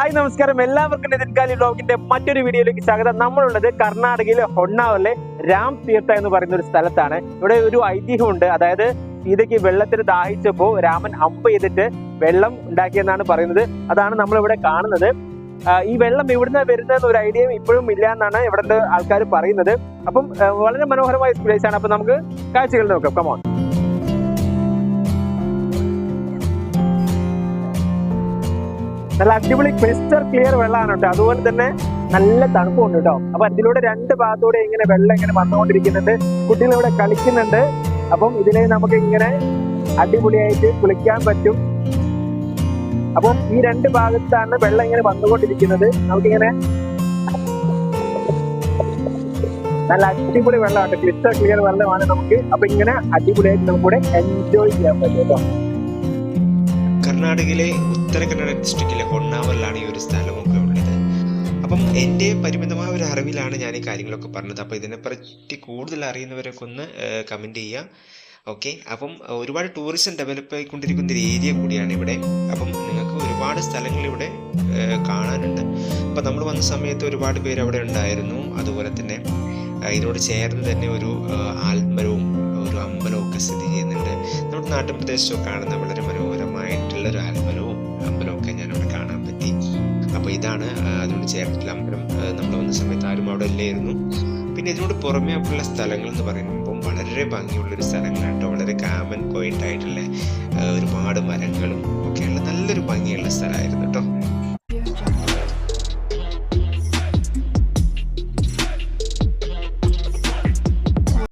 Hi നമസ്കാരം, എല്ലാവർക്കും നിതിൻ കാലി വ്ലോഗിന്റെ മറ്റൊരു വീഡിയോയിലേക്ക് സ്വാഗതം. നമ്മളുള്ളത് കർണാടകയിലെ ഹൊണ്ണാവറിലെ രാം തീർത്ഥ എന്ന് പറയുന്ന ഒരു സ്ഥലത്താണ്. ഇവിടെ ഒരു ഐതിഹ്യമുണ്ട്. അതായത് സീതയ്ക്ക് വെള്ളത്തിന് ദാഹിച്ചപ്പോൾ രാമൻ അമ്പ് ചെയ്തിട്ട് വെള്ളം ഉണ്ടാക്കിയെന്നാണ് പറയുന്നത്. അതാണ് നമ്മളിവിടെ കാണുന്നത്. ഈ വെള്ളം എവിടുന്ന് വരുന്നതെന്ന് ഒരു ഐഡിയയും ഇപ്പോഴും ഇല്ല എന്നാണ് ഇവിടുത്തെ ആൾക്കാർ പറയുന്നത്. അപ്പം വളരെ മനോഹരമായ പ്ലേസ് ആണ്. അപ്പൊ നമുക്ക് കാഴ്ചകൾ നോക്കാം. കമോൺ. നല്ല അടിപൊളി ക്രിസ്റ്റൽ ക്ലിയർ വെള്ളമാണ് കേട്ടോ. അതുപോലെ തന്നെ നല്ല തണുപ്പുണ്ട് കേട്ടോ. അപ്പൊ അതിലൂടെ രണ്ട് ഭാഗത്തൂടെ ഇങ്ങനെ വെള്ളം ഇങ്ങനെ വന്നുകൊണ്ടിരിക്കുന്നുണ്ട്. കുട്ടികൾ ഇവിടെ കളിക്കുന്നുണ്ട്. അപ്പം ഇതിനെ നമുക്ക് ഇങ്ങനെ അടിപൊളിയായിട്ട് കുളിക്കാൻ പറ്റും. അപ്പം ഈ രണ്ട് ഭാഗത്താണ് വെള്ളം ഇങ്ങനെ വന്നുകൊണ്ടിരിക്കുന്നത്. നമുക്കിങ്ങനെ നല്ല അടിപൊളി വെള്ളമാണ്, ക്രിസ്റ്റൽ ക്ലിയർ വെള്ളമാണ് നമുക്ക്. അപ്പൊ ഇങ്ങനെ അടിപൊളിയായിട്ട് നമുക്കിവിടെ എൻജോയ് ചെയ്യാൻ പറ്റും കേട്ടോ. കർണാടകയിലെ ഉത്തര കന്നഡ ഡിസ്ട്രിക്റ്റിലെ ഹൊണ്ണാവറിലാണ് ഈ ഒരു സ്ഥലമൊക്കെ ഉള്ളത്. അപ്പം എൻ്റെ പരിമിതമായ ഒരു അറിവിലാണ് ഞാൻ ഈ കാര്യങ്ങളൊക്കെ പറഞ്ഞത്. അപ്പോൾ ഇതിനെപ്പറ്റി കൂടുതൽ അറിയുന്നവരൊക്കെ ഒന്ന് കമൻറ്റ് ചെയ്യുക. ഓക്കെ, അപ്പം ഒരുപാട് ടൂറിസം ഡെവലപ്പ് ആയിക്കൊണ്ടിരിക്കുന്ന ഒരു ഏരിയ കൂടിയാണ് ഇവിടെ. അപ്പം നിങ്ങൾക്ക് ഒരുപാട് സ്ഥലങ്ങൾ ഇവിടെ കാണാനുണ്ട്. അപ്പം നമ്മൾ വന്ന സമയത്ത് ഒരുപാട് പേര് അവിടെ ഉണ്ടായിരുന്നു. അതുപോലെ തന്നെ ഇതിനോട് ചേർന്ന് തന്നെ ഒരു ആൽമരവും ഒരു അമ്പലവും ഒക്കെ സ്ഥിതി ചെയ്യുന്നുണ്ട്. നമ്മുടെ നാട്ടിൻ പ്രദേശത്തൊക്കെ കാണുന്ന വളരെ മനോഹരമായിട്ടുള്ള ഒരു ആൽമരവും അമ്പലവും ഒക്കെ ഞാനവിടെ കാണാൻ പറ്റി. അപ്പോൾ ഇതാണ് അതിനോട് ചേർന്നിട്ടുള്ള അമ്പലം. നമ്മൾ വന്ന സമയത്ത് ആരും അവിടെ ഇല്ലായിരുന്നു. പിന്നെ ഇതിനോട് പുറമേ ഉള്ള സ്ഥലങ്ങൾ എന്ന് പറയുമ്പോൾ വളരെ ഭംഗിയുള്ളൊരു സ്ഥലങ്ങളാണ് കേട്ടോ. വളരെ കാമൻ ക്വയറ്റ് ആയിട്ടുള്ള ഒരുപാട് മരങ്ങളും ഒക്കെയുള്ള നല്ലൊരു ഭംഗിയുള്ള സ്ഥലമായിരുന്നു കേട്ടോ.